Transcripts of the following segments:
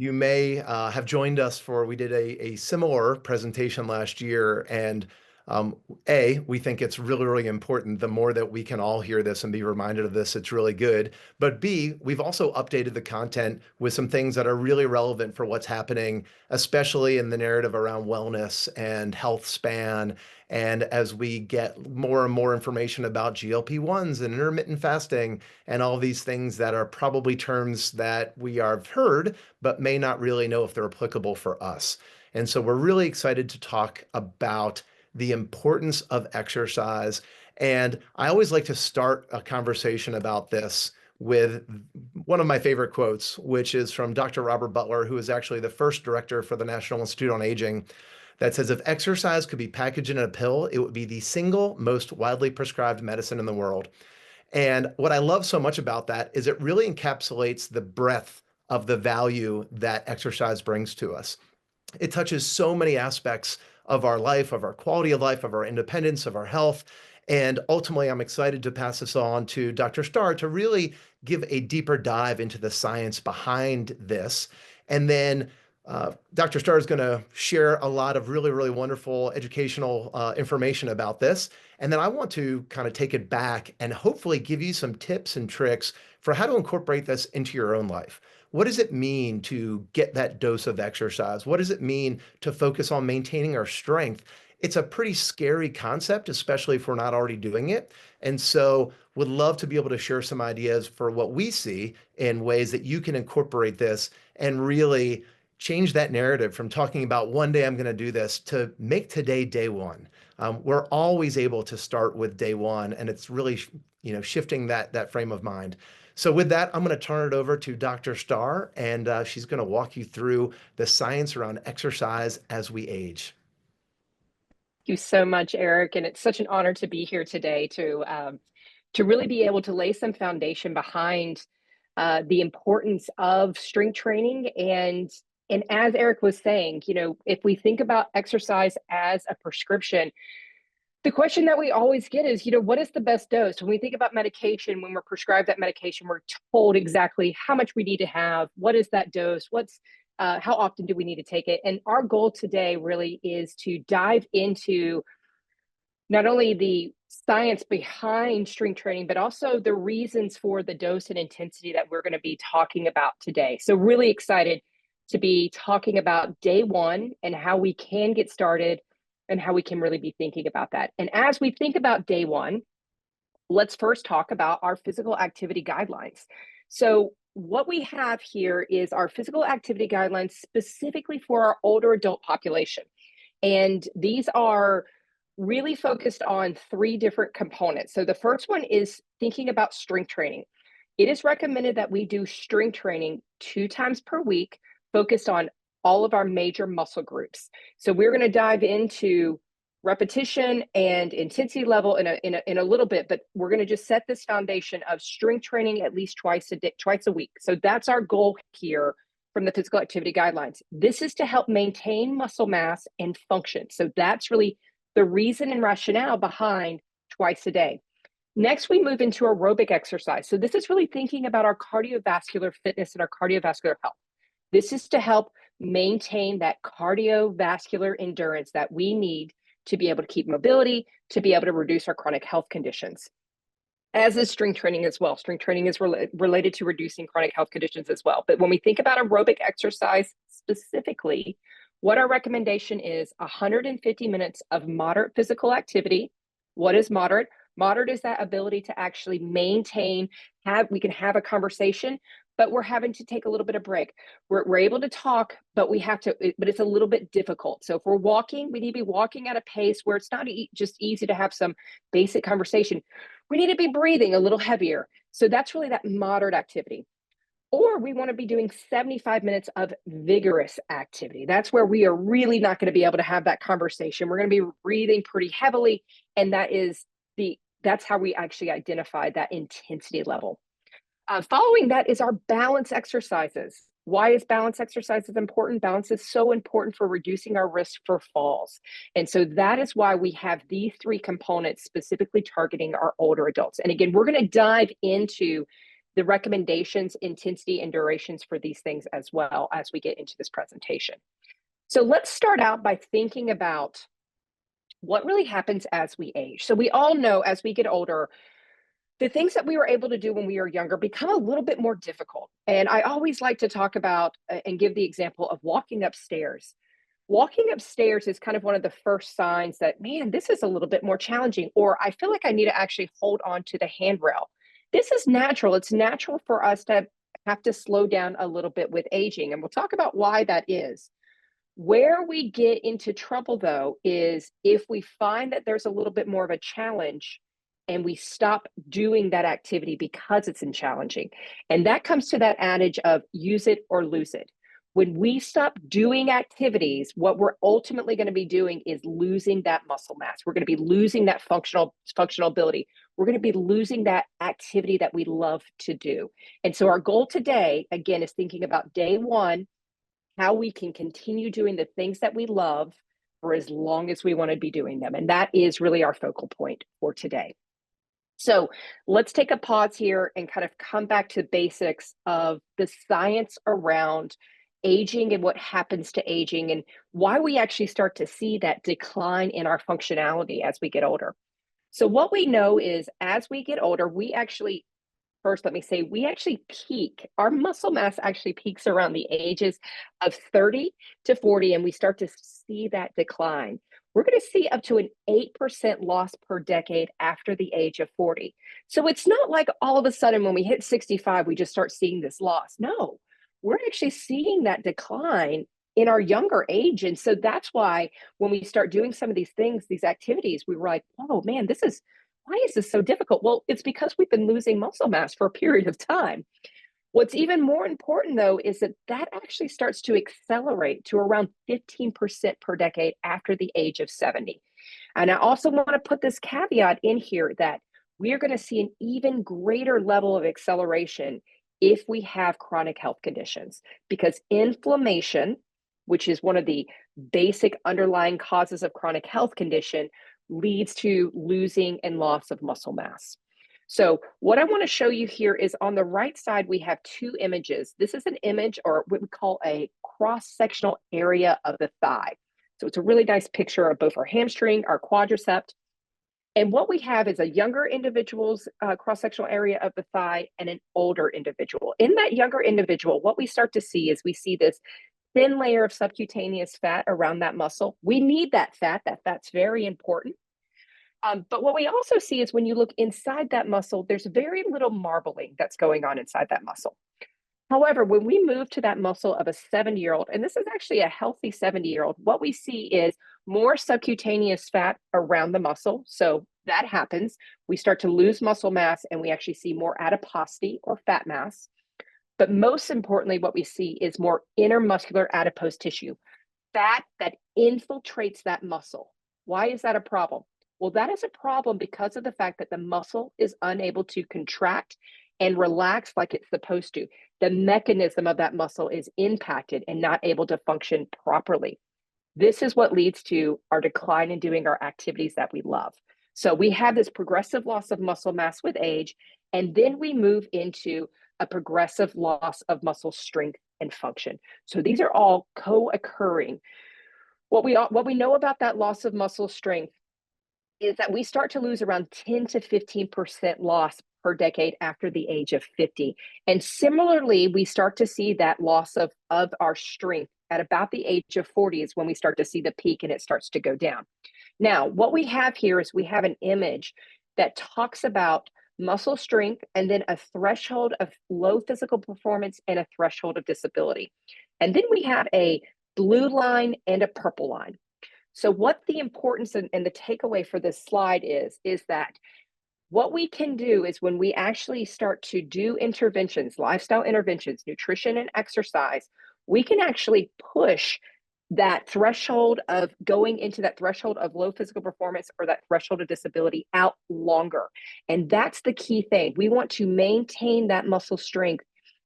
You may have joined us for, we did a similar presentation last year. And we think it's really, really important. The more that we can all hear this and be reminded of this, it's really good. But B, we've also updated the content with some things that are really relevant for what's happening, especially in the narrative around wellness and health span. And as we get more and more information about GLP-1s and intermittent fasting and all these things that are probably terms that we have heard, but may not really know if they're applicable for us. And so we're really excited to talk about the importance of exercise. And I always like to start a conversation about this with one of my favorite quotes, which is from Dr. Robert Butler, who is actually the first director for the National Institute on Aging, that says, if exercise could be packaged in a pill, it would be the single most widely prescribed medicine in the world. And what I love so much about that is it really encapsulates the breadth of the value that exercise brings to us. It touches so many aspects of our life, of our quality of life, of our independence, of our health. And ultimately, I'm excited to pass this on to Dr. Starr to really give a deeper dive into the science behind this. And then Dr. Starr is going to share a lot of really, really wonderful educational information about this. And then I want to kind of take it back and hopefully give you some tips and tricks for how to incorporate this into your own life. What does it mean to get that dose of exercise? What does it mean to focus on maintaining our strength? It's a pretty scary concept, especially if we're not already doing it. And so would love to be able to share some ideas for what we see in ways that you can incorporate this and really change that narrative from talking about one day I'm going to do this to make today day one. We're always able to start with day one, and it's really, shifting that frame of mind. So with that, I'm going to turn it over to Dr. Starr, and she's going to walk you through the science around exercise as we age. Thank you so much, Eric, and it's such an honor to be here today to really be able to lay some foundation behind the importance of strength training. And as Eric was saying, if we think about exercise as a prescription, the question that we always get is, what is the best dose? When we think about medication, when we're prescribed that medication, we're told exactly how much we need to have. What is that dose? How often do we need to take it? And our goal today really is to dive into not only the science behind strength training, but also the reasons for the dose and intensity that we're going to be talking about today. So really excited to be talking about day one and how we can get started and how we can really be thinking about that. And as we think about day one, let's first talk about our physical activity guidelines. So what we have here is our physical activity guidelines specifically for our older adult population. And these are really focused on three different components. So the first one is thinking about strength training. It is recommended that we do strength training 2 times per week, focused on all of our major muscle groups. So we're going to dive into repetition and intensity level in a little bit, but we're going to just set this foundation of strength training at least twice a week. So that's our goal here from the physical activity guidelines. This is to help maintain muscle mass and function. So that's really the reason and rationale behind twice a day. Next, we move into aerobic exercise. So this is really thinking about our cardiovascular fitness and our cardiovascular health. This is to help maintain that cardiovascular endurance that we need to be able to keep mobility, to be able to reduce our chronic health conditions. As is strength training as well. Strength training is related to reducing chronic health conditions as well. But when we think about aerobic exercise specifically, what our recommendation is 150 minutes of moderate physical activity. What is moderate? Moderate is that ability to actually maintain, we can have a conversation, but we're having to take a little bit of break. We're able to talk, but but it's a little bit difficult. So if we're walking, we need to be walking at a pace where it's not just easy to have some basic conversation. We need to be breathing a little heavier. So that's really that moderate activity. Or we want to be doing 75 minutes of vigorous activity. That's where we are really not going to be able to have that conversation. We're going to be breathing pretty heavily. And that's how we actually identify that intensity level. Following that is our balance exercises. Why is balance exercises important? Balance is so important for reducing our risk for falls. And so that is why we have these 3 components specifically targeting our older adults. And again, we're going to dive into the recommendations, intensity, and durations for these things as well as we get into this presentation. So let's start out by thinking about what really happens as we age. So we all know as we get older, the things that we were able to do when we were younger become a little bit more difficult. And I always like to talk about and give the example of walking upstairs. Walking upstairs is kind of one of the first signs that, man, this is a little bit more challenging, or I feel like I need to actually hold on to the handrail. This is natural. It's natural for us to have to slow down a little bit with aging. And we'll talk about why that is. Where we get into trouble, though, is if we find that there's a little bit more of a challenge and we stop doing that activity because it's challenging. And that comes to that adage of use it or lose it. When we stop doing activities, what we're ultimately going to be doing is losing that muscle mass. We're going to be losing that functional ability. We're going to be losing that activity that we love to do. And so our goal today, again, is thinking about day one, how we can continue doing the things that we love for as long as we want to be doing them. And that is really our focal point for today. So let's take a pause here and kind of come back to basics of the science around aging and what happens to aging and why we actually start to see that decline in our functionality as we get older. So what we know is as we get older, we actually first, let me say, we actually peak. Our muscle mass actually peaks around the ages of 30 to 40, and we start to see that decline. We're going to see up to an 8% loss per decade after the age of 40. So it's not like all of a sudden when we hit 65, we just start seeing this loss. No, we're actually seeing that decline in our younger age. And so that's why when we start doing some of these things, these activities, we were like, oh man, why is this so difficult? Well, it's because we've been losing muscle mass for a period of time. What's even more important, though, is that that actually starts to accelerate to around 15% per decade after the age of 70. And I also want to put this caveat in here that we are going to see an even greater level of acceleration if we have chronic health conditions, because inflammation, which is one of the basic underlying causes of chronic health condition, leads to losing and loss of muscle mass. So what I want to show you here is on the right side, we have two images. This is an image or what we call a cross-sectional area of the thigh. So it's a really nice picture of both our hamstring, our quadricep. And what we have is a younger individual's cross-sectional area of the thigh and an older individual. In that younger individual, what we start to see is we see this thin layer of subcutaneous fat around that muscle. We need that fat. That fat's very important. But what we also see is when you look inside that muscle, there's very little marbling that's going on inside that muscle. However, when we move to that muscle of a 70-year-old, and this is actually a healthy 70-year-old, what we see is more subcutaneous fat around the muscle. So that happens. We start to lose muscle mass and we actually see more adiposity or fat mass. But most importantly, what we see is more intermuscular adipose tissue, fat that infiltrates that muscle. Why is that a problem? Well, that is a problem because of the fact that the muscle is unable to contract and relax like it's supposed to. The mechanism of that muscle is impacted and not able to function properly. This is what leads to our decline in doing our activities that we love. So we have this progressive loss of muscle mass with age, and then we move into a progressive loss of muscle strength and function. So these are all co-occurring. What we know about that loss of muscle strength is that we start to lose around 10 to 15% loss per decade after the age of 50. And similarly, we start to see that loss of our strength at about the age of 40 is when we start to see the peak and it starts to go down. Now, what we have here is we have an image that talks about muscle strength and then a threshold of low physical performance and a threshold of disability. And then we have a blue line and a purple line. So what the importance and the takeaway for this slide is that what we can do is when we actually start to do interventions, lifestyle interventions, nutrition and exercise, we can actually push that threshold of going into that threshold of low physical performance or that threshold of disability out longer. And that's the key thing. We want to maintain that muscle strength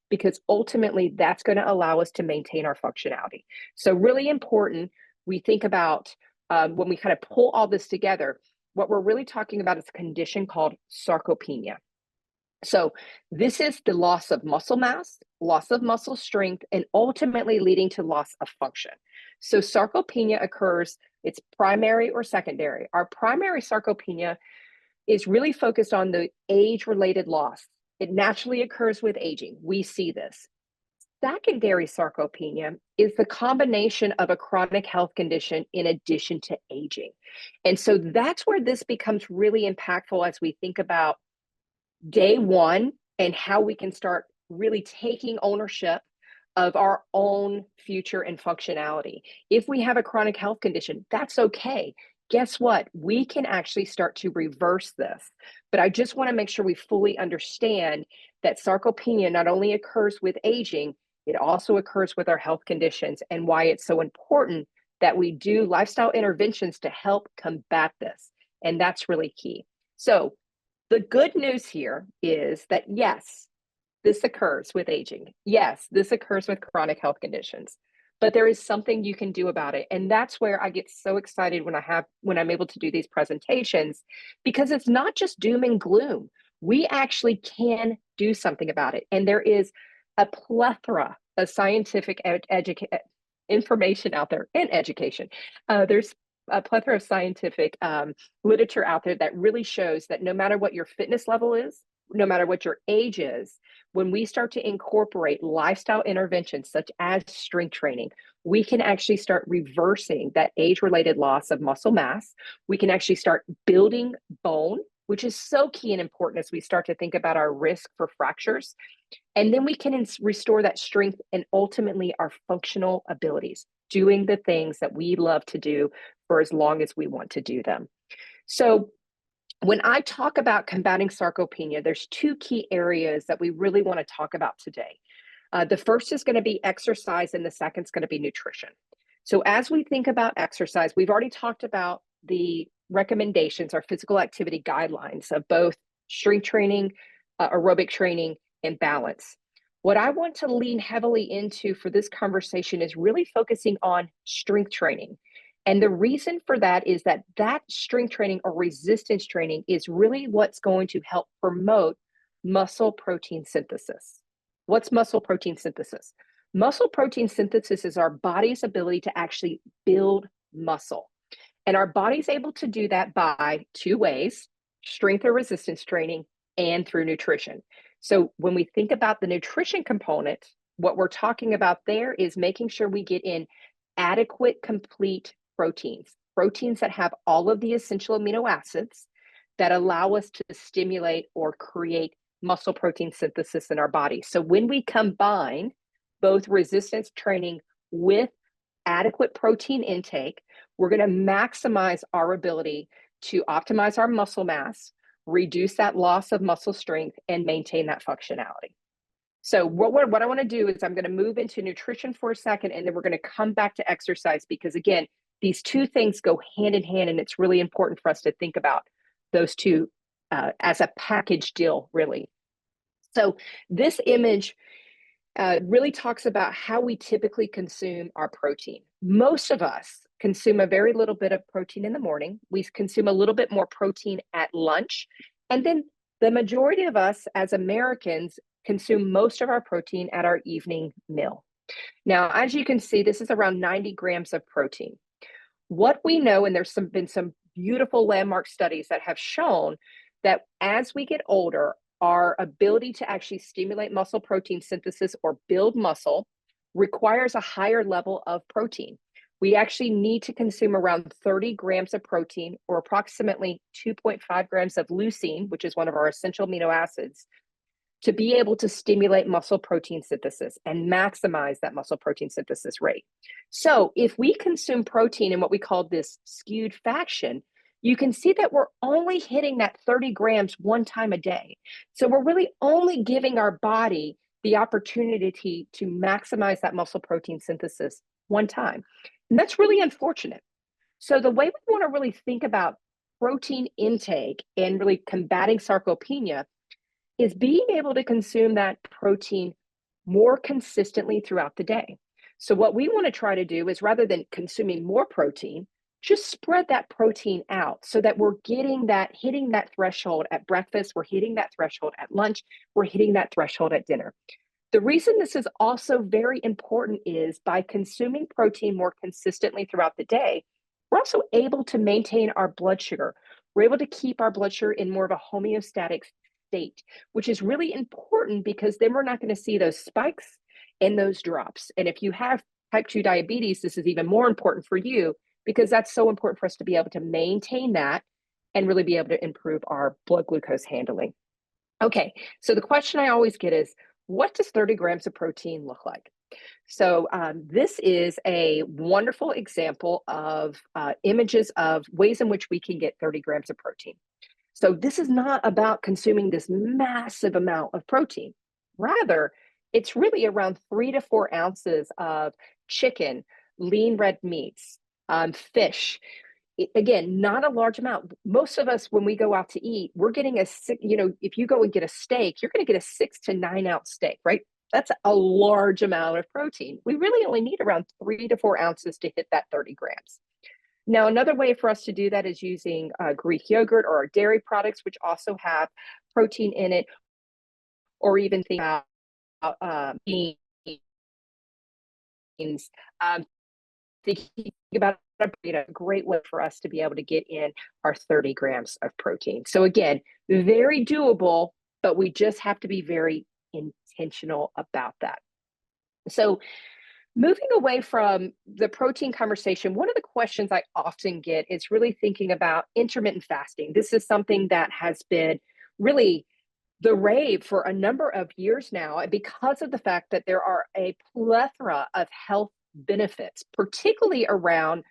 because ultimately that's going to allow us to maintain our functionality. So really important, we think about when we kind of pull all this together, what we're really talking about is a condition called sarcopenia. So this is the loss of muscle mass, loss of muscle strength, and ultimately leading to loss of function. So sarcopenia occurs, it's primary or secondary. Our primary sarcopenia is really focused on the age-related loss. It naturally occurs with aging. We see this. Secondary sarcopenia is the combination of a chronic health condition in addition to aging. And so that's where this becomes really impactful as we think about day one and how we can start really taking ownership of our own future and functionality. If we have a chronic health condition, that's okay. Guess what? We can actually start to reverse this. But I just want to make sure we fully understand that sarcopenia not only occurs with aging, it also occurs with our health conditions, and why it's so important that we do lifestyle interventions to help combat this. And that's really key. So, the good news here is that yes, this occurs with aging. Yes, this occurs with chronic health conditions, but there is something you can do about it. And that's where I get so excited when I'm able to do these presentations, because it's not just doom and gloom. We actually can do something about it. And there is a plethora of scientific information out there and education. There's a plethora of scientific literature out there that really shows that no matter what your fitness level is, no matter what your age is, when we start to incorporate lifestyle interventions such as strength training, we can actually start reversing that age-related loss of muscle mass. We can actually start building bone, which is so key and important as we start to think about our risk for fractures. And then we can restore that strength and ultimately our functional abilities, doing the things that we love to do for as long as we want to do them. So when I talk about combating sarcopenia, there's two key areas that we really want to talk about today. The first is going to be exercise, and the second is going to be nutrition. So as we think about exercise, we've already talked about the recommendations, our physical activity guidelines of both strength training, aerobic training, and balance. What I want to lean heavily into for this conversation is really focusing on strength training. And the reason for that is that strength training or resistance training is really what's going to help promote muscle protein synthesis. What's muscle protein synthesis? Muscle protein synthesis is our body's ability to actually build muscle. And our body's able to do that by two ways: strength or resistance training and through nutrition. So when we think about the nutrition component, what we're talking about there is making sure we get in adequate, complete proteins that have all of the essential amino acids that allow us to stimulate or create muscle protein synthesis in our body. So when we combine both resistance training with adequate protein intake, we're going to maximize our ability to optimize our muscle mass, reduce that loss of muscle strength, and maintain that functionality. So what I want to do is I'm going to move into nutrition for a second, and then we're going to come back to exercise, because again, these two things go hand in hand, and it's really important for us to think about those two as a package deal, really. So this image really talks about how we typically consume our protein. Most of us consume a very little bit of protein in the morning. We consume a little bit more protein at lunch. And then the majority of us as Americans consume most of our protein at our evening meal. Now, as you can see, this is around 90 grams of protein. What we know, and there's been some beautiful landmark studies that have shown that as we get older, our ability to actually stimulate muscle protein synthesis or build muscle requires a higher level of protein. We actually need to consume around 30 grams of protein, or approximately 2.5 grams of leucine, which is one of our essential amino acids, to be able to stimulate muscle protein synthesis and maximize that muscle protein synthesis rate. So if we consume protein in what we call this skewed fashion, you can see that we're only hitting that 30 grams one time a day. So we're really only giving our body the opportunity to maximize that muscle protein synthesis one time. And that's really unfortunate. So the way we want to really think about protein intake and really combating sarcopenia is being able to consume that protein more consistently throughout the day. So what we want to try to do is, rather than consuming more protein, just spread that protein out so that we're getting that, hitting that threshold at breakfast, we're hitting that threshold at lunch, we're hitting that threshold at dinner. The reason this is also very important is by consuming protein more consistently throughout the day, we're also able to maintain our blood sugar. We're able to keep our blood sugar in more of a homeostatic state, which is really important because then we're not going to see those spikes and those drops. And if you have type 2 diabetes, this is even more important for you because that's so important for us to be able to maintain that and really be able to improve our blood glucose handling. Okay, so the question I always get is, what does 30 grams of protein look like? So this is a wonderful example of images of ways in which we can get 30 grams of protein. So this is not about consuming this massive amount of protein. Rather, it's really around 3 to 4 ounces of chicken, lean red meats, fish. Again, not a large amount. Most of us, when we go out to eat, we're getting if you go and get a steak, you're going to get a 6 to 9 ounce steak, right? That's a large amount of protein. We really only need around 3 to 4 ounces to hit that 30 grams. Now, another way for us to do that is using Greek yogurt or our dairy products, which also have protein in it, or even think about beans. Thinking about a great way for us to be able to get in our 30 grams of protein. So again, very doable, but we just have to be very intentional about that. So moving away from the protein conversation, one of the questions I often get is really thinking about intermittent fasting. This is something that has been really the rave for a number of years now, because of the fact that there are a plethora of health benefits, particularly around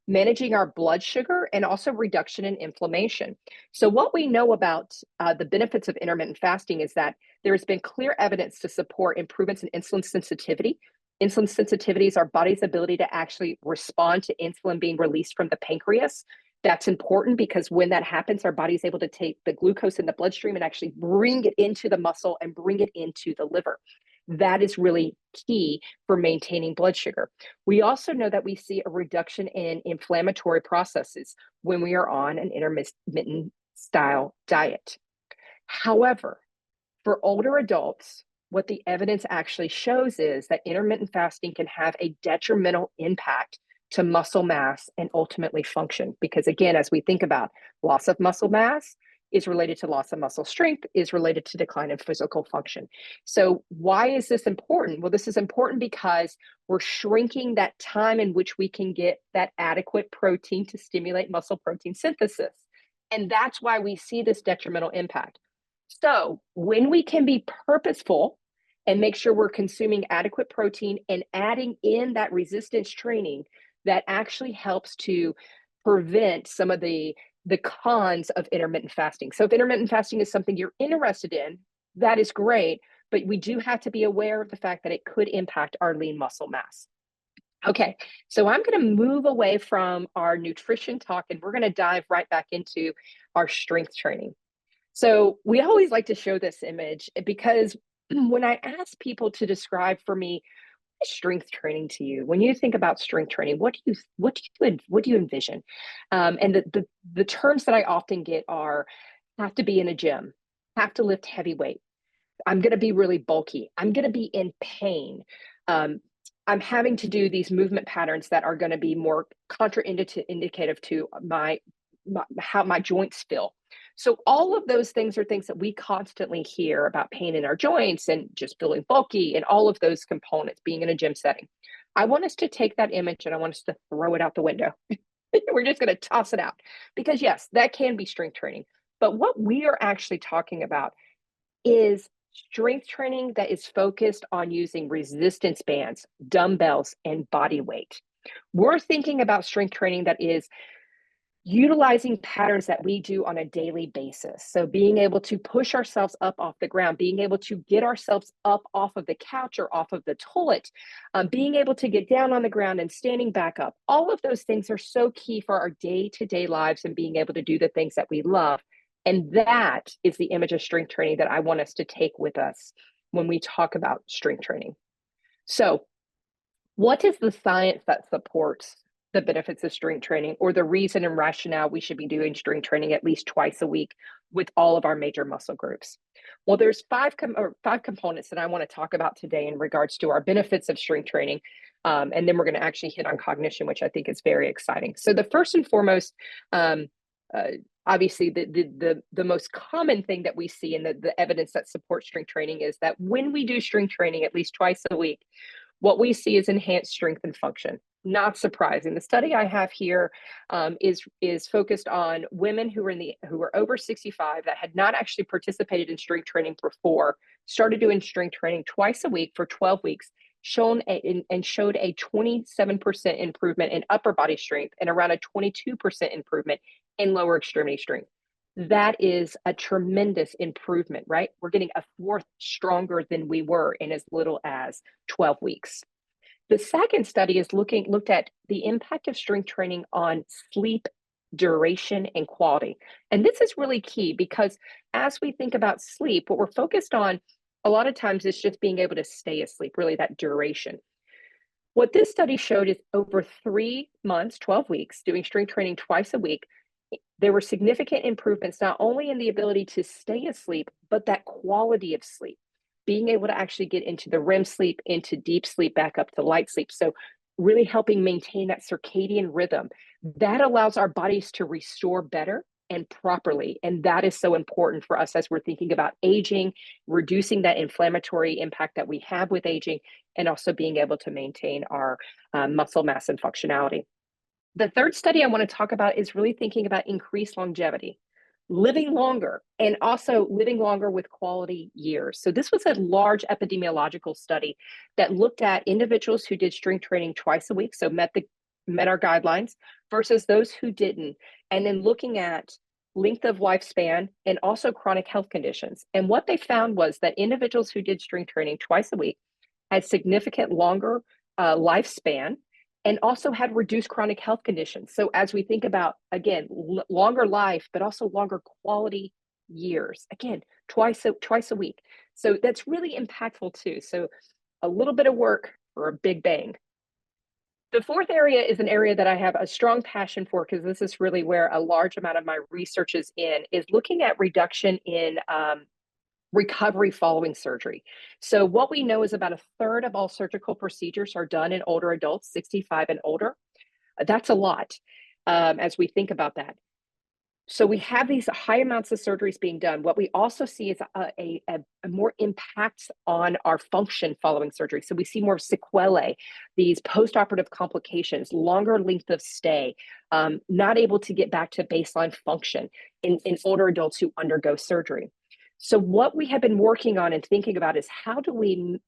managing our blood sugar and also reduction in inflammation. So, what we know about the benefits of intermittent fasting is that there has been clear evidence to support improvements in insulin sensitivity. Insulin sensitivity is our body's ability to actually respond to insulin being released from the pancreas. That's important because when that happens, our body is able to take the glucose in the bloodstream and actually bring it into the muscle and bring it into the liver. That is really key for maintaining blood sugar. We also know that we see a reduction in inflammatory processes when we are on an intermittent style diet. However, for older adults, what the evidence actually shows is that intermittent fasting can have a detrimental impact to muscle mass and ultimately function. Because again, as we think about loss of muscle mass is related to loss of muscle strength, is related to decline in physical function. So why is this important? Well, this is important because we're shrinking that time in which we can get that adequate protein to stimulate muscle protein synthesis. And that's why we see this detrimental impact. So when we can be purposeful and make sure we're consuming adequate protein and adding in that resistance training, that actually helps to prevent some of the cons of intermittent fasting. So if intermittent fasting is something you're interested in, that is great, but we do have to be aware of the fact that it could impact our lean muscle mass. Okay, so I'm going to move away from our nutrition talk and we're going to dive right back into our strength training. So we always like to show this image because when I ask people to describe for me strength training to you, when you think about strength training, what do you envision? And the terms that I often get are have to be in a gym, have to lift heavy weight. I'm going to be really bulky. I'm going to be in pain. I'm having to do these movement patterns that are going to be more contraindicative to how my joints feel. So all of those things are things that we constantly hear about pain in our joints and just feeling bulky and all of those components being in a gym setting. I want us to take that image and I want us to throw it out the window. We're just going to toss it out because yes, that can be strength training. But what we are actually talking about is strength training that is focused on using resistance bands, dumbbells, and body weight. We're thinking about strength training that is utilizing patterns that we do on a daily basis. So being able to push ourselves up off the ground, being able to get ourselves up off of the couch or off of the toilet, being able to get down on the ground and standing back up. All of those things are so key for our day-to-day lives and being able to do the things that we love. And that is the image of strength training that I want us to take with us when we talk about strength training. So what is the science that supports the benefits of strength training, or the reason and rationale we should be doing strength training at least twice a week with all of our major muscle groups? Well, there's five components that I want to talk about today in regards to our benefits of strength training. And then we're going to actually hit on cognition, which I think is very exciting. So the first and foremost, um, uh, obviously the most common thing that we see in the evidence that supports strength training is that when we do strength training at least twice a week, what we see is enhanced strength and function. Not surprising. The study I have here is focused on women who were over 65 that had not actually participated in strength training before, started doing strength training twice a week for 12 weeks, and showed a 27% improvement in upper body strength and around a 22% improvement in lower extremity strength. That is a tremendous improvement, right? We're getting a fourth stronger than we were in as little as 12 weeks. The second study is looked at the impact of strength training on sleep duration and quality. And this is really key because as we think about sleep, what we're focused on a lot of times is just being able to stay asleep, really that duration. What this study showed is over 3 months, 12 weeks, doing strength training twice a week, there were significant improvements, not only in the ability to stay asleep, but that quality of sleep, being able to actually get into the REM sleep, into deep sleep, back up to light sleep. So really helping maintain that circadian rhythm that allows our bodies to restore better and properly. And that is so important for us as we're thinking about aging, reducing that inflammatory impact that we have with aging, and also being able to maintain our muscle mass and functionality. The third study I want to talk about is really thinking about increased longevity, living longer, and also living longer with quality years. So this was a large epidemiological study that looked at individuals who did strength training twice a week, so met our guidelines, versus those who didn't, and then looking at length of lifespan and also chronic health conditions. And what they found was that individuals who did strength training twice a week had significant longer lifespan and also had reduced chronic health conditions. So as we think about, again, longer life, but also longer quality years, again, twice a week. So that's really impactful too. So a little bit of work for a big bang. The fourth area is an area that I have a strong passion for because this is really where a large amount of my research is looking at reduction in recovery following surgery. So what we know is about a third of all surgical procedures are done in older adults, 65 and older. That's a lot as we think about that. So we have these high amounts of surgeries being done. What we also see is a more impacts on our function following surgery. So we see more sequelae, these postoperative complications, longer length of stay, not able to get back to baseline function in older adults who undergo surgery. So what we have been working on and thinking about is how do we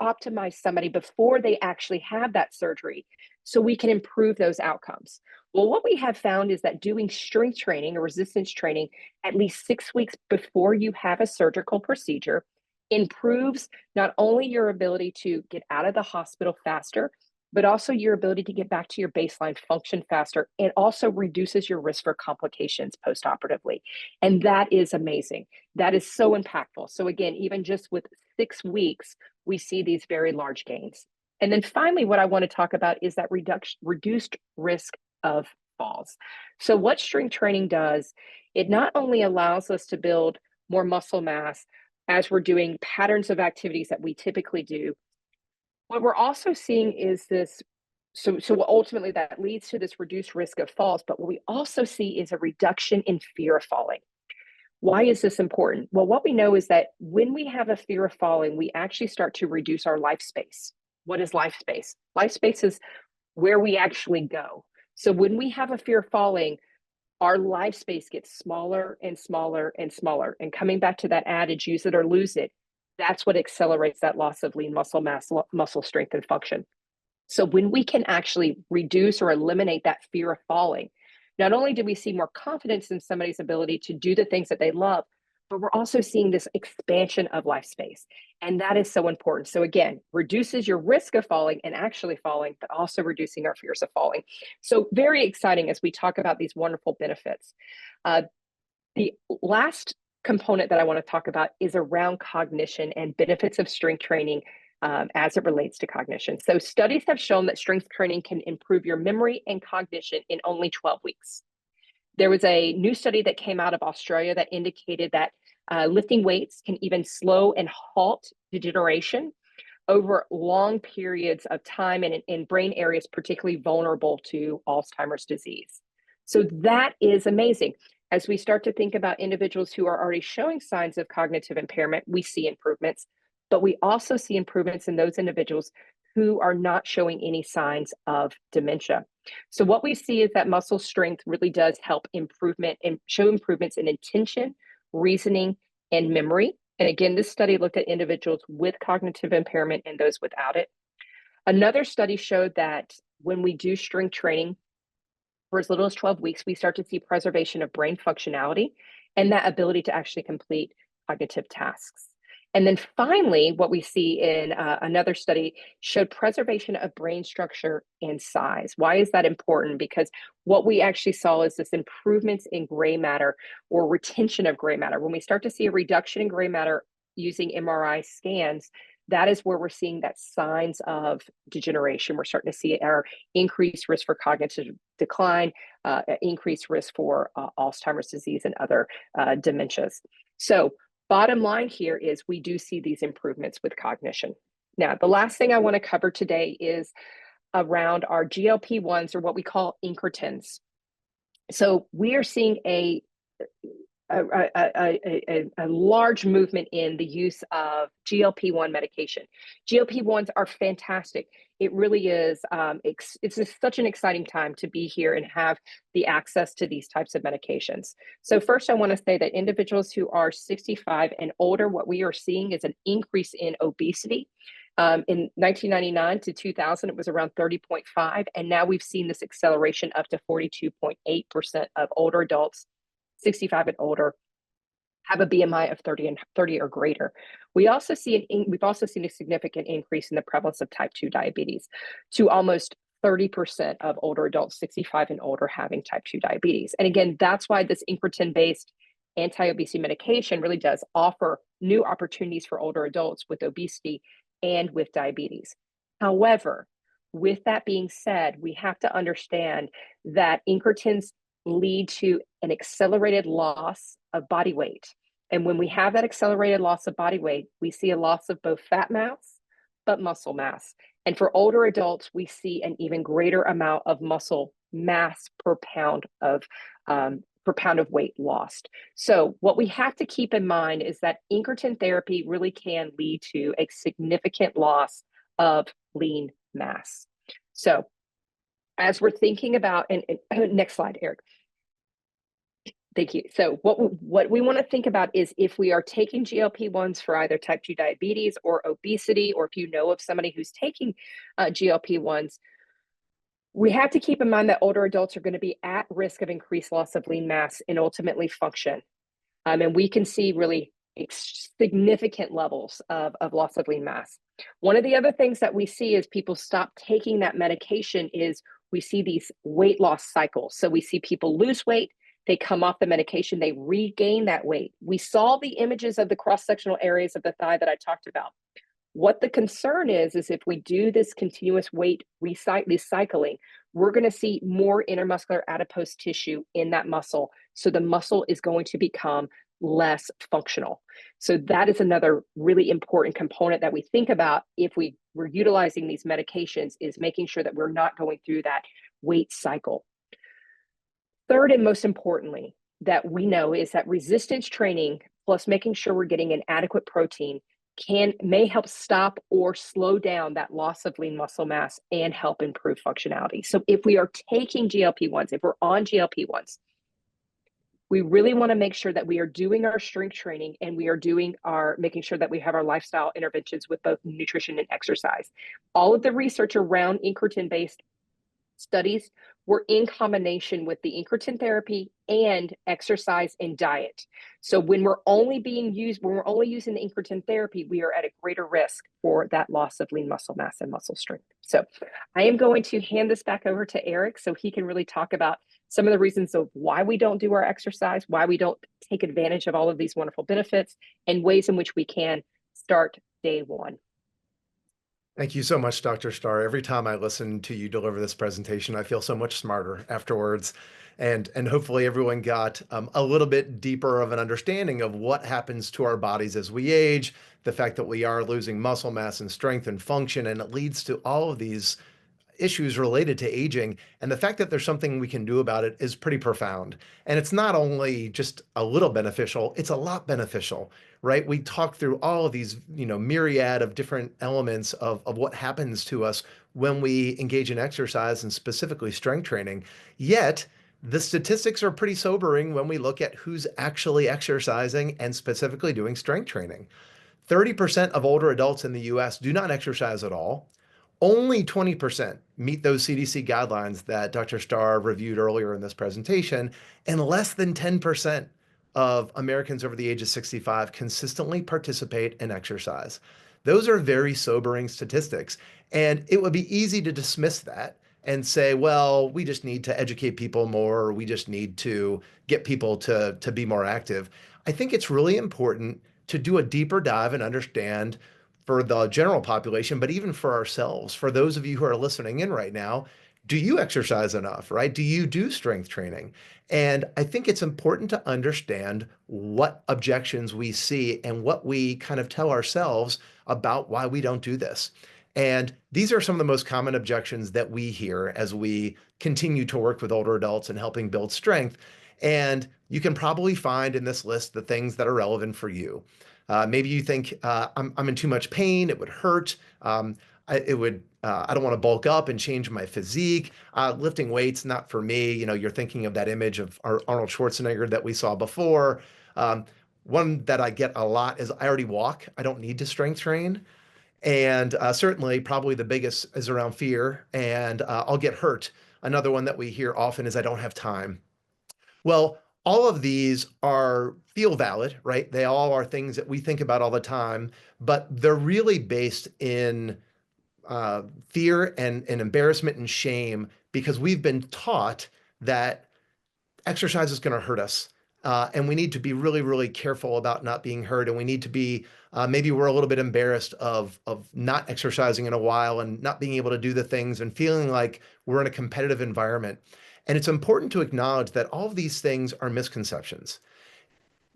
optimize somebody before they actually have that surgery so we can improve those outcomes? Well, what we have found is that doing strength training or resistance training at least 6 weeks before you have a surgical procedure improves not only your ability to get out of the hospital faster, but also your ability to get back to your baseline function faster. It also reduces your risk for complications postoperatively. And that is amazing. That is so impactful. So again, even just with 6 weeks, we see these very large gains. And then finally, what I want to talk about is that reduced risk of falls. So what strength training does, it not only allows us to build more muscle mass as we're doing patterns of activities that we typically do, what we're also seeing is this. So ultimately that leads to this reduced risk of falls, but what we also see is a reduction in fear of falling. Why is this important? Well, what we know is that when we have a fear of falling, we actually start to reduce our life space. What is life space? Life space is where we actually go. So when we have a fear of falling, our life space gets smaller and smaller and smaller. And coming back to that adage, use it or lose it, that's what accelerates that loss of lean muscle mass, muscle strength, and function. So when we can actually reduce or eliminate that fear of falling, not only do we see more confidence in somebody's ability to do the things that they love, but we're also seeing this expansion of life space. And that is so important. So again, reduces your risk of falling and actually falling, but also reducing our fears of falling. So very exciting as we talk about these wonderful benefits. The last component that I want to talk about is around cognition and benefits of strength training as it relates to cognition. So studies have shown that strength training can improve your memory and cognition in only 12 weeks. There was a new study that came out of Australia that indicated that lifting weights can even slow and halt degeneration over long periods of time and in brain areas particularly vulnerable to Alzheimer's disease. So that is amazing. As we start to think about individuals who are already showing signs of cognitive impairment, we see improvements, but we also see improvements in those individuals who are not showing any signs of dementia. So what we see is that muscle strength really does help improvement and show improvements in attention, reasoning, and memory. And again, this study looked at individuals with cognitive impairment and those without it. Another study showed that when we do strength training for as little as 12 weeks, we start to see preservation of brain functionality and that ability to actually complete cognitive tasks. And then finally, what we see in another study showed preservation of brain structure and size. Why is that important? Because what we actually saw is this improvements in gray matter or retention of gray matter. When we start to see a reduction in gray matter using MRI scans, that is where we're seeing that signs of degeneration. We're starting to see our increased risk for cognitive decline, increased risk for Alzheimer's disease and other dementias. So bottom line here is we do see these improvements with cognition. Now, the last thing I want to cover today is around our GLP-1s, or what we call incretins. So we are seeing a large movement in the use of GLP-1 medication. GLP-1s are fantastic. It really is. It's such an exciting time to be here and have the access to these types of medications. So first, I want to say that individuals who are 65 and older, what we are seeing is an increase in obesity. In 1999 to 2000, it was around 30.5, and now we've seen this acceleration up to 42.8% of older adults 65 and older have a BMI of 30 or greater. We've also seen a significant increase in the prevalence of type 2 diabetes to almost 30% of older adults 65 and older having type 2 diabetes. And again, that's why this incretin-based anti-obesity medication really does offer new opportunities for older adults with obesity and with diabetes. However, with that being said, we have to understand that incretins lead to an accelerated loss of body weight. And when we have that accelerated loss of body weight, we see a loss of both fat mass, but muscle mass. And for older adults, we see an even greater amount of muscle mass per pound of weight lost. So what we have to keep in mind is that incretin therapy really can lead to a significant loss of lean mass. So as we're thinking about, and next slide, Eric. Thank you. So what we want to think about is if we are taking GLP-1s for either type 2 diabetes or obesity, or if you know of somebody who's taking GLP-1s, we have to keep in mind that older adults are going to be at risk of increased loss of lean mass and ultimately function. And we can see really significant levels of loss of lean mass. One of the other things that we see as people stop taking that medication is we see these weight loss cycles. So we see people lose weight, they come off the medication, they regain that weight. We saw the images of the cross-sectional areas of the thigh that I talked about. What the concern is if we do this continuous weight recycling, we're going to see more intermuscular adipose tissue in that muscle. So the muscle is going to become less functional. So that is another really important component that we think about if we're utilizing these medications, is making sure that we're not going through that weight cycle. Third, and most importantly, that we know is that resistance training plus making sure we're getting an adequate protein may help stop or slow down that loss of lean muscle mass and help improve functionality. So if we are taking GLP-1s, if we're on GLP-1s, we really want to make sure that we are doing our strength training and we are making sure that we have our lifestyle interventions with both nutrition and exercise. All of the research around incretin-based studies were in combination with the incretin therapy and exercise and diet. So when we're only using the incretin therapy, we are at a greater risk for that loss of lean muscle mass and muscle strength. So I am going to hand this back over to Eric so he can really talk about some of the reasons of why we don't do our exercise, why we don't take advantage of all of these wonderful benefits, and ways in which we can start day one. Thank you so much, Dr. Starr. Every time I listen to you deliver this presentation, I feel so much smarter afterwards. And hopefully everyone got a little bit deeper of an understanding of what happens to our bodies as we age, the fact that we are losing muscle mass and strength and function, and it leads to all of these issues related to aging. And the fact that there's something we can do about it is pretty profound. And it's not only just a little beneficial, it's a lot beneficial, right? We talk through all of these, myriad of different elements of what happens to us when we engage in exercise and specifically strength training. Yet, the statistics are pretty sobering when we look at who's actually exercising and specifically doing strength training. 30% of older adults in the US do not exercise at all. Only 20% meet those CDC guidelines that Dr. Starr reviewed earlier in this presentation, and less than 10% of Americans over the age of 65 consistently participate in exercise. Those are very sobering statistics, and it would be easy to dismiss that and say, well, we just need to educate people more, or we just need to get people to be more active. I think it's really important to do a deeper dive and understand for the general population, but even for ourselves, for those of you who are listening in right now, do you exercise enough, right? Do you do strength training? And I think it's important to understand what objections we see and what we kind of tell ourselves about why we don't do this. And these are some of the most common objections that we hear as we continue to work with older adults and helping build strength. And you can probably find in this list the things that are relevant for you. Maybe you think I'm in too much pain. It would hurt. I don't want to bulk up and change my physique. Lifting weights, not for me. You're thinking of that image of Arnold Schwarzenegger that we saw before. Um, One that I get a lot is I already walk. I don't need to strength train. And certainly, probably the biggest is around fear and I'll get hurt. Another one that we hear often is I don't have time. Well, all of these are feel valid, right? They all are things that we think about all the time, but they're really based in fear and embarrassment and shame because we've been taught that exercise is going to hurt us. And we need to be really, really careful about not being hurt. And we need to be, maybe we're a little bit embarrassed of not exercising in a while and not being able to do the things and feeling like we're in a competitive environment. And it's important to acknowledge that all of these things are misconceptions.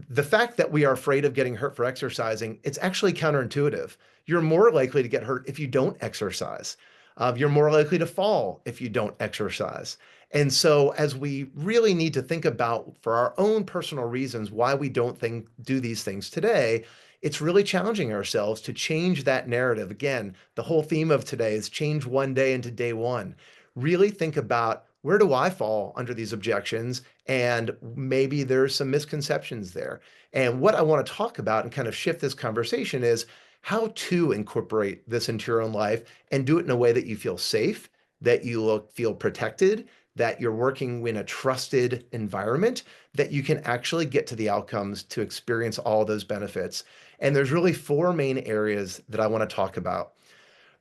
The fact that we are afraid of getting hurt for exercising, it's actually counterintuitive. You're more likely to get hurt if you don't exercise. You're more likely to fall if you don't exercise. And so, as we really need to think about for our own personal reasons why we don't do these things today, it's really challenging ourselves to change that narrative. Again, the whole theme of today is change one day into day one. Really think about where do I fall under these objections? And maybe there's some misconceptions there. And what I want to talk about and kind of shift this conversation is how to incorporate this into your own life and do it in a way that you feel safe, that you feel protected, that you're working in a trusted environment, that you can actually get to the outcomes to experience all those benefits. And there's really four main areas that I want to talk about.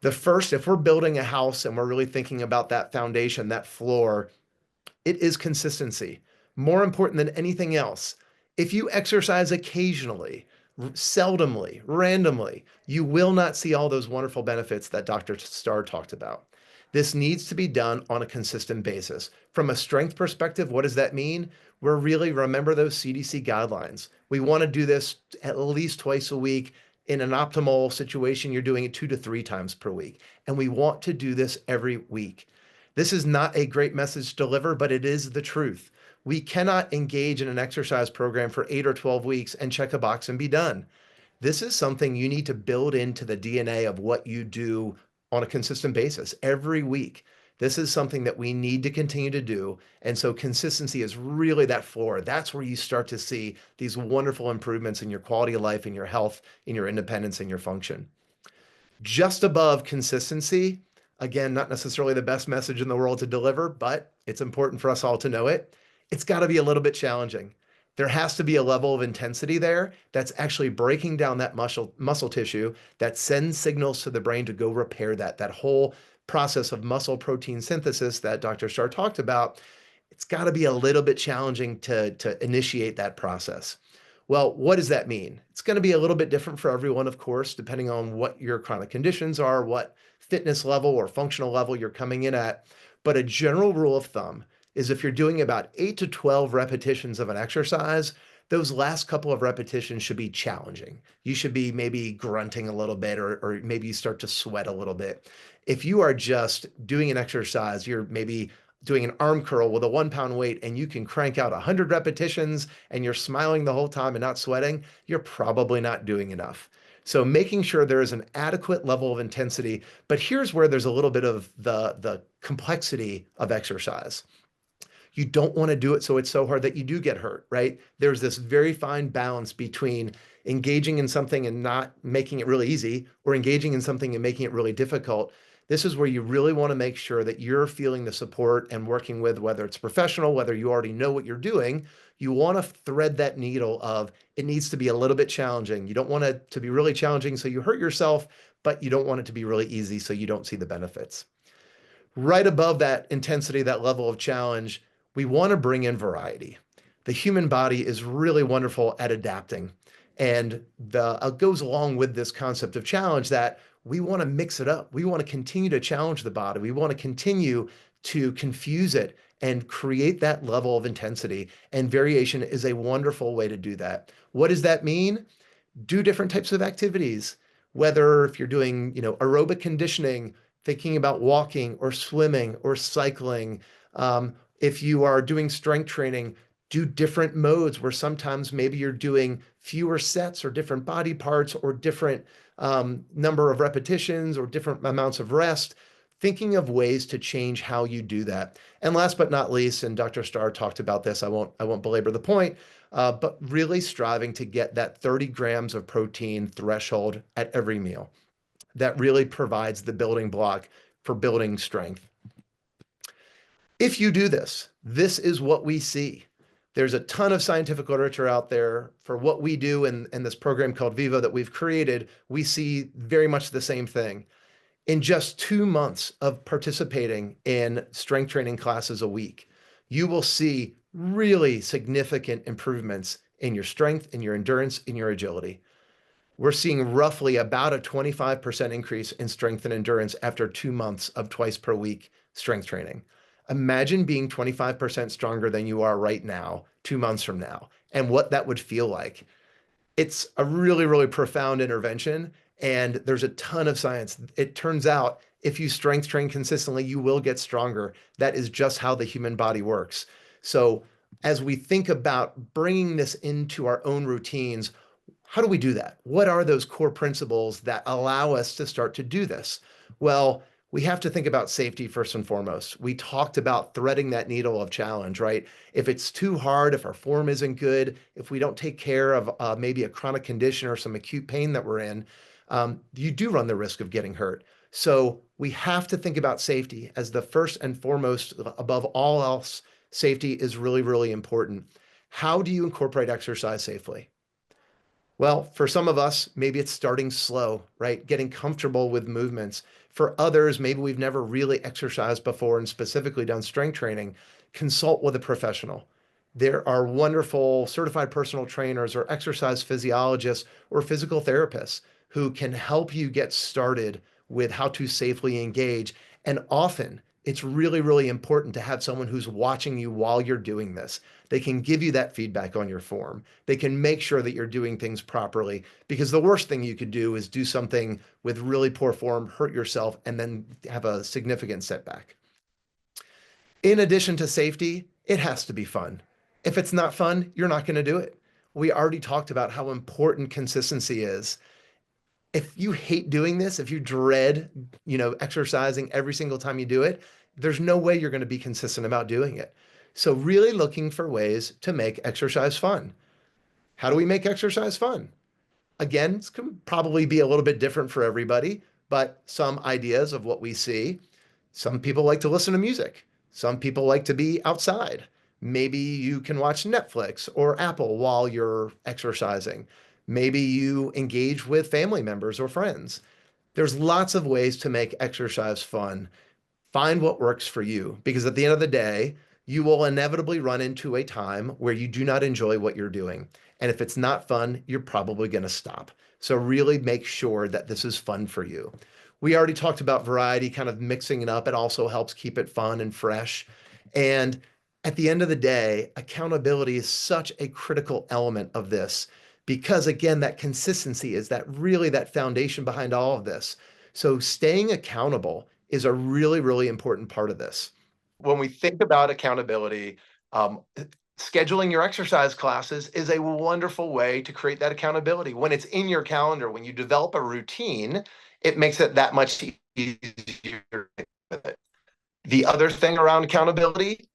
The first, if we're building a house and we're really thinking about that foundation, that floor, it is consistency. More important than anything else. If you exercise occasionally, seldomly, randomly, you will not see all those wonderful benefits that Dr. Starr talked about. This needs to be done on a consistent basis. From a strength perspective, what does that mean? We're really remember those CDC guidelines. We want to do this at least twice a week. In an optimal situation, you're doing it 2 to 3 times per week. And we want to do this every week. This is not a great message to deliver, but it is the truth. We cannot engage in an exercise program for 8 or 12 weeks and check a box and be done. This is something you need to build into the DNA of what you do on a consistent basis every week. This is something that we need to continue to do. And so consistency is really that floor. That's where you start to see these wonderful improvements in your quality of life, in your health, in your independence, and your function. Just above consistency, again, not necessarily the best message in the world to deliver, but it's important for us all to know it. It's got to be a little bit challenging. There has to be a level of intensity there that's actually breaking down that muscle tissue that sends signals to the brain to go repair that whole process of muscle protein synthesis that Dr. Starr talked about. It's got to be a little bit challenging to initiate that process. Well, what does that mean? It's going to be a little bit different for everyone, of course, depending on what your chronic conditions are, what fitness level or functional level you're coming in at. But a general rule of thumb is if you're doing about 8 to 12 repetitions of an exercise, those last couple of repetitions should be challenging. You should be maybe grunting a little bit, or maybe you start to sweat a little bit. If you are just doing an exercise, you're maybe doing an arm curl with a 1 pound weight and you can crank out 100 repetitions and you're smiling the whole time and not sweating, you're probably not doing enough. So making sure there is an adequate level of intensity, but here's where there's a little bit of the complexity of exercise. You don't want to do it so it's so hard that you do get hurt, right? There's this very fine balance between engaging in something and not making it really easy, or engaging in something and making it really difficult. This is where you really want to make sure that you're feeling the support and working with, whether it's professional, whether you already know what you're doing. You want to thread that needle of it needs to be a little bit challenging. You don't want it to be really challenging so you hurt yourself, but you don't want it to be really easy so you don't see the benefits. Right above that intensity, that level of challenge, we want to bring in variety. The human body is really wonderful at adapting. And goes along with this concept of challenge that we want to mix it up. We want to continue to challenge the body. We want to continue to confuse it and create that level of intensity. And variation is a wonderful way to do that. What does that mean? Do different types of activities, whether if you're doing, aerobic conditioning, thinking about walking or swimming or cycling. If you are doing strength training, do different modes where sometimes maybe you're doing fewer sets or different body parts or different number of repetitions or different amounts of rest. Thinking of ways to change how you do that. And last but not least, and Dr. Starr talked about this, I won't belabor the point, but really striving to get that 30 grams of protein threshold at every meal. That really provides the building block for building strength. If you do this, this is what we see. There's a ton of scientific literature out there for what we do in this program called Vivo that we've created. We see very much the same thing. In just 2 months of participating in strength training classes a week, you will see really significant improvements in your strength, in your endurance, in your agility. We're seeing roughly about a 25% increase in strength and endurance after 2 months of twice per week strength training. Imagine being 25% stronger than you are right now, 2 months from now, and what that would feel like. It's a really, really profound intervention, and there's a ton of science. It turns out if you strength train consistently, you will get stronger. That is just how the human body works. So as we think about bringing this into our own routines, how do we do that? What are those core principles that allow us to start to do this? Well, we have to think about safety first and foremost. We talked about threading that needle of challenge, right? If it's too hard, if our form isn't good, if we don't take care of maybe a chronic condition or some acute pain that we're in, you do run the risk of getting hurt. So we have to think about safety as the first and foremost, above all else. Safety is really, really important. How do you incorporate exercise safely? Well, for some of us, maybe it's starting slow, right? Getting comfortable with movements. For others, maybe we've never really exercised before and specifically done strength training. Consult with a professional. There are wonderful certified personal trainers or exercise physiologists or physical therapists who can help you get started with how to safely engage. And often it's really, really important to have someone who's watching you while you're doing this. They can give you that feedback on your form. They can make sure that you're doing things properly, because the worst thing you could do is do something with really poor form, hurt yourself, and then have a significant setback. In addition to safety, it has to be fun. If it's not fun, you're not going to do it. We already talked about how important consistency is. If you hate doing this, if you dread, exercising every single time you do it, there's no way you're going to be consistent about doing it. So really looking for ways to make exercise fun. How do we make exercise fun? Again, it's going to probably be a little bit different for everybody, but some ideas of what we see. Some people like to listen to music. Some people like to be outside. Maybe you can watch Netflix or Apple while you're exercising. Maybe you engage with family members or friends. There's lots of ways to make exercise fun. Find what works for you, because at the end of the day, you will inevitably run into a time where you do not enjoy what you're doing. And if it's not fun, you're probably going to stop. So really make sure that this is fun for you. We already talked about variety, kind of mixing it up. It also helps keep it fun and fresh. And at the end of the day, accountability is such a critical element of this because again, that consistency is that really that foundation behind all of this. So staying accountable is a really, really important part of this. When we think about accountability, scheduling your exercise classes is a wonderful way to create that accountability. When it's in your calendar, when you develop a routine, it makes it that much easier with it. The other thing around accountability,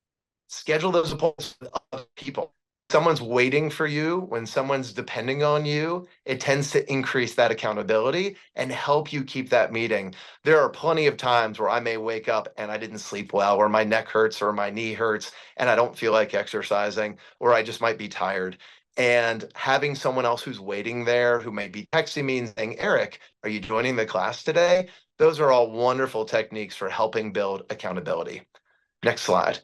schedule those appointments with other people. Someone's waiting for you, when someone's depending on you, it tends to increase that accountability and help you keep that meeting. There are plenty of times where I may wake up and I didn't sleep well, or my neck hurts, or my knee hurts, and I don't feel like exercising, or I just might be tired. And having someone else who's waiting there, who may be texting me and saying, Eric, are you joining the class today? Those are all wonderful techniques for helping build accountability. Next slide.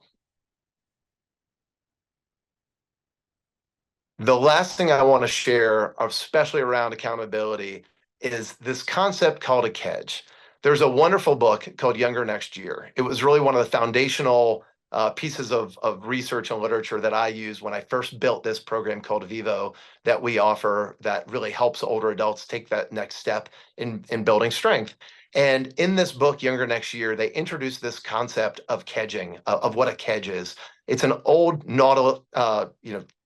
The last thing I want to share, especially around accountability, is this concept called a kedge. There's a wonderful book called Younger Next Year. It was really one of the foundational pieces of research and literature that I used when I first built this program called Vivo that we offer that really helps older adults take that next step in building strength. And in this book, Younger Next Year, they introduced this concept of kedging, of what a kedge is. It's an old nautical,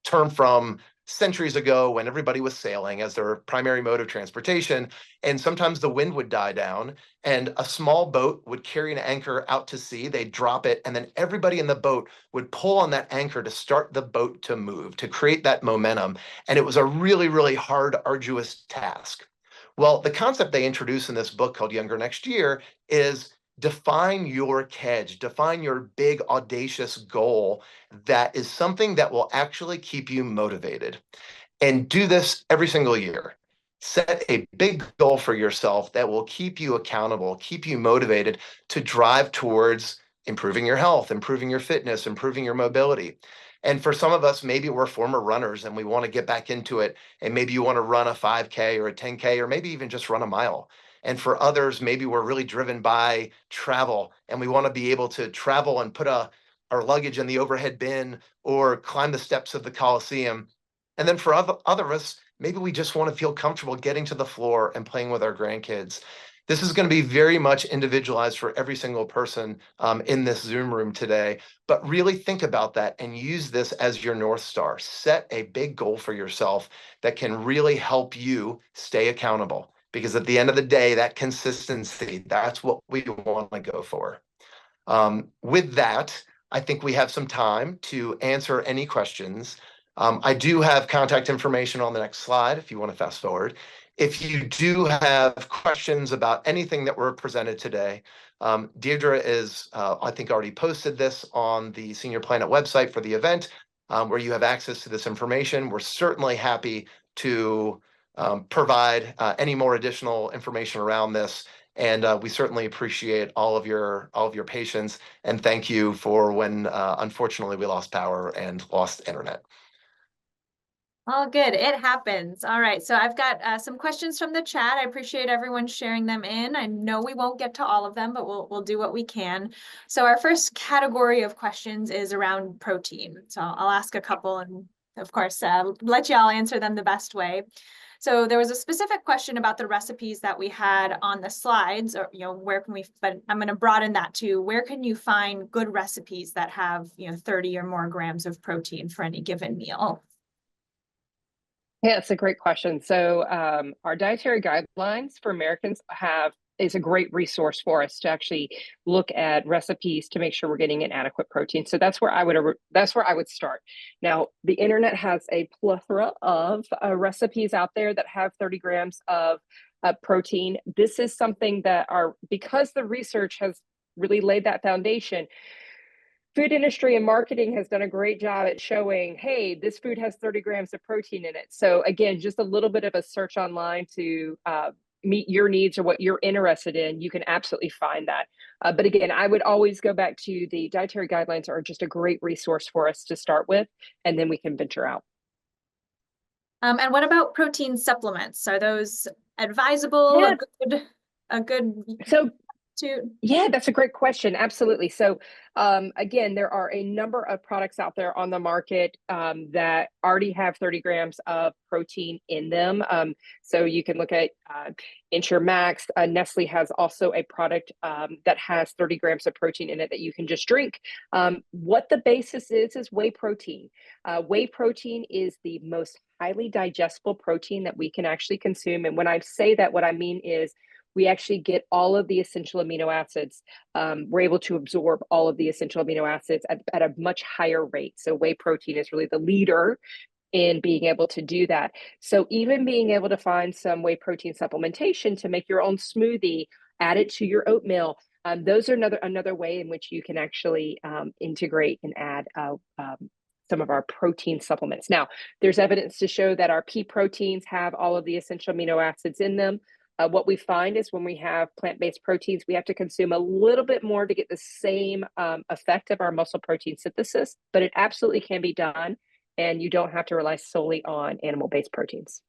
term from centuries ago when everybody was sailing as their primary mode of transportation. And sometimes the wind would die down and a small boat would carry an anchor out to sea. They'd drop it. And then everybody in the boat would pull on that anchor to start the boat to move, to create that momentum. And it was a really, really hard, arduous task. Well, the concept they introduce in this book called Younger Next Year is define your kedge, define your big, audacious goal that is something that will actually keep you motivated. And do this every single year. Set a big goal for yourself that will keep you accountable, keep you motivated to drive towards improving your health, improving your fitness, improving your mobility. And for some of us, maybe we're former runners and we want to get back into it. And maybe you want to run a 5K or a 10K, or maybe even just run a mile. And for others, maybe we're really driven by travel and we want to be able to travel and put our luggage in the overhead bin or climb the steps of the Coliseum. And then for other of us, maybe we just want to feel comfortable getting to the floor and playing with our grandkids. This is going to be very much individualized for every single person in this Zoom room today. But really think about that and use this as your North Star. Set a big goal for yourself that can really help you stay accountable. Because at the end of the day, that consistency, that's what we want to go for. With that, I think we have some time to answer any questions. I do have contact information on the next slide if you want to fast forward. If you do have questions about anything that were presented today, Deirdre is, I think, already posted this on the Senior Planet website for the event, where you have access to this information. We're certainly happy to provide any more additional information around this. And we certainly appreciate all of your patience, and thank you for when unfortunately we lost power and lost internet. All good. It happens. All right. So I've got some questions from the chat. I appreciate everyone sharing them in. I know we won't get to all of them, but we'll do what we can. So our first category of questions is around protein. So I'll ask a couple and of course let y'all answer them the best way. So there was a specific question about the recipes that we had on the slides, or where can we, but I'm going to broaden that to where can you find good recipes that have 30 or more grams of protein for any given meal? Yeah, it's a great question. So our dietary guidelines for Americans is a great resource for us to actually look at recipes to make sure we're getting an adequate protein. So that's where I would start. Now, the internet has a plethora of recipes out there that have 30 grams of protein. This is something that because the research has really laid that foundation, food industry and marketing has done a great job at showing, hey, this food has 30 grams of protein in it. So again, just a little bit of a search online to meet your needs or what you're interested in, you can absolutely find that. But again, I would always go back to the dietary guidelines are just a great resource for us to start with, and then we can venture out. And what about protein supplements? Are those advisable? Yeah. A good So to yeah, that's a great question. Absolutely. So, again, there are a number of products out there on the market that already have 30 grams of protein in them. So you can look at Ensure Max. Nestle has also a product that has 30 grams of protein in it that you can just drink. What the basis is whey protein. Whey protein is the most highly digestible protein that we can actually consume. And when I say that, what I mean is we actually get all of the essential amino acids. We're able to absorb all of the essential amino acids at a much higher rate. So whey protein is really the leader in being able to do that. So even being able to find some whey protein supplementation to make your own smoothie, add it to your oatmeal. Those are another way in which you can actually integrate and add some of our protein supplements. Now, there's evidence to show that our pea proteins have all of the essential amino acids in them. What we find is when we have plant-based proteins, we have to consume a little bit more to get the same effect of our muscle protein synthesis, but it absolutely can be done, and you don't have to rely solely on animal-based proteins.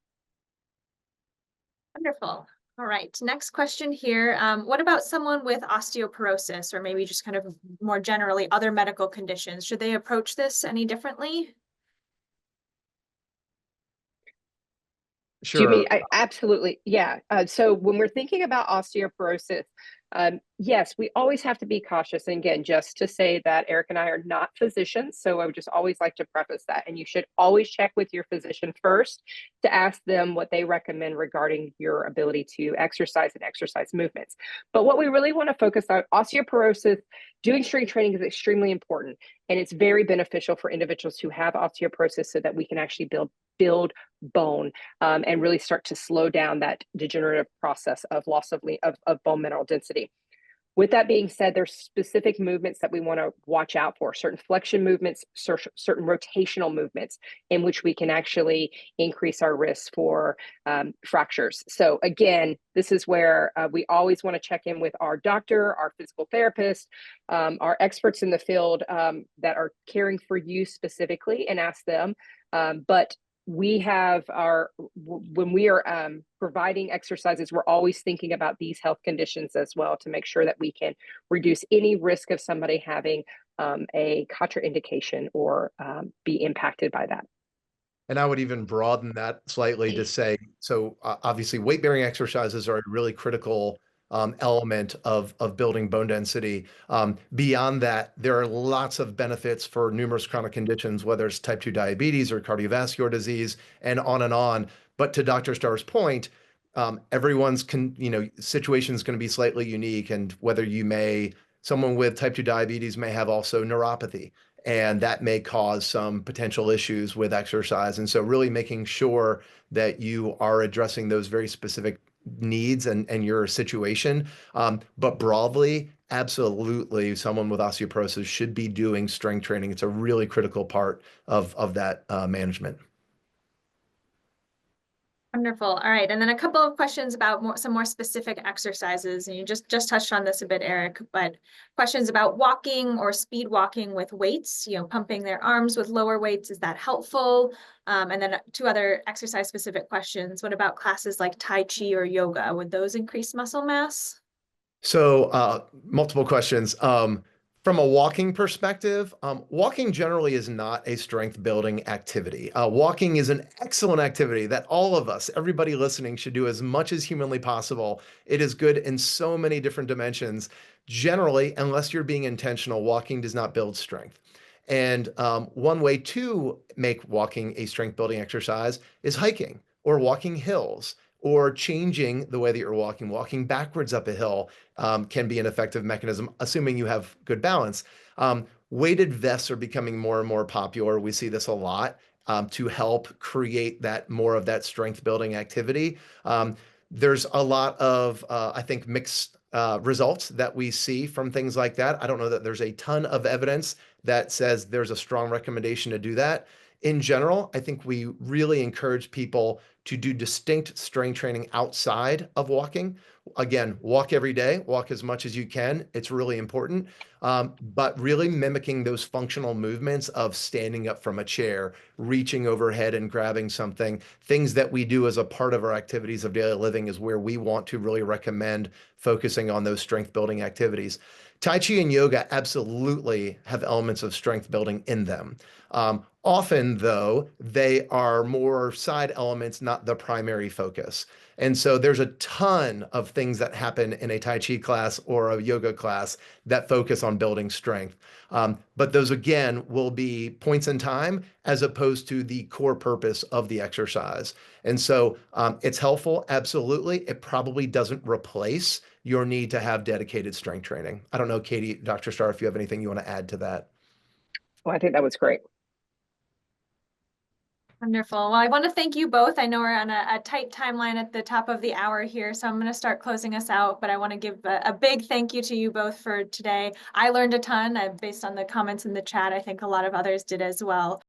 Wonderful. All right, next question here. What about someone with osteoporosis, or maybe just kind of more generally other medical conditions? Should they approach this any differently? Sure. Absolutely. Yeah. So when we're thinking about osteoporosis, yes, we always have to be cautious. And again, just to say that Eric and I are not physicians. So I would just always like to preface that. And you should always check with your physician first to ask them what they recommend regarding your ability to exercise and exercise movements. But what we really want to focus on, osteoporosis, doing strength training is extremely important. And it's very beneficial for individuals who have osteoporosis so that we can actually build bone and really start to slow down that degenerative process of loss of bone mineral density. With that being said, there's specific movements that we want to watch out for, certain flexion movements, certain rotational movements in which we can actually increase our risk for fractures. So again, this is where we always want to check in with our doctor, our physical therapist, our experts in the field that are caring for you specifically, and ask them. But we have when we are providing exercises, we're always thinking about these health conditions as well to make sure that we can reduce any risk of somebody having a contraindication or be impacted by that. And I would even broaden that slightly to say, so obviously weight-bearing exercises are a really critical element of building bone density. Beyond that, there are lots of benefits for numerous chronic conditions, whether it's type 2 diabetes or cardiovascular disease, and on and on. But to Dr. Starr's point, everyone's situation is going to be slightly unique, and someone with type 2 diabetes may have also neuropathy, and that may cause some potential issues with exercise. And so really making sure that you are addressing those very specific needs and your situation. But broadly, absolutely, someone with osteoporosis should be doing strength training. It's a really critical part of that management. Wonderful. All right. And then a couple of questions about some more specific exercises. And you just touched on this a bit, Eric, but questions about walking or speed walking with weights, pumping their arms with lower weights. Is that helpful? And then two other exercise specific questions. What about classes like Tai Chi or yoga? Would those increase muscle mass? So multiple questions. From a walking perspective, walking generally is not a strength building activity. Walking is an excellent activity that all of us, everybody listening, should do as much as humanly possible. It is good in so many different dimensions. Generally, unless you're being intentional, walking does not build strength. And one way to make walking a strength building exercise is hiking or walking hills or changing the way that you're walking. Walking backwards up a hill can be an effective mechanism, assuming you have good balance. Weighted vests are becoming more and more popular. We see this a lot to help create more of that strength building activity. There's a lot of, I think, mixed results that we see from things like that. I don't know that there's a ton of evidence that says there's a strong recommendation to do that. In general, I think we really encourage people to do distinct strength training outside of walking. Again, walk every day, walk as much as you can. It's really important. But really mimicking those functional movements of standing up from a chair, reaching overhead and grabbing something, things that we do as a part of our activities of daily living is where we want to really recommend focusing on those strength building activities. Tai Chi and yoga absolutely have elements of strength building in them. Often, though, they are more side elements, not the primary focus. And so there's a ton of things that happen in a Tai Chi class or a yoga class that focus on building strength. But those, again, will be points in time as opposed to the core purpose of the exercise. And so it's helpful, absolutely. It probably doesn't replace your need to have dedicated strength training. I don't know, Katie, Dr. Starr, if you have anything you want to add to that. Well, I think that was great. Wonderful. Well, I want to thank you both. I know we're on a tight timeline at the top of the hour here, so I'm going to start closing us out, but I want to give a big thank you to you both for today. I learned a ton based on the comments in the chat. I think a lot of others did as well.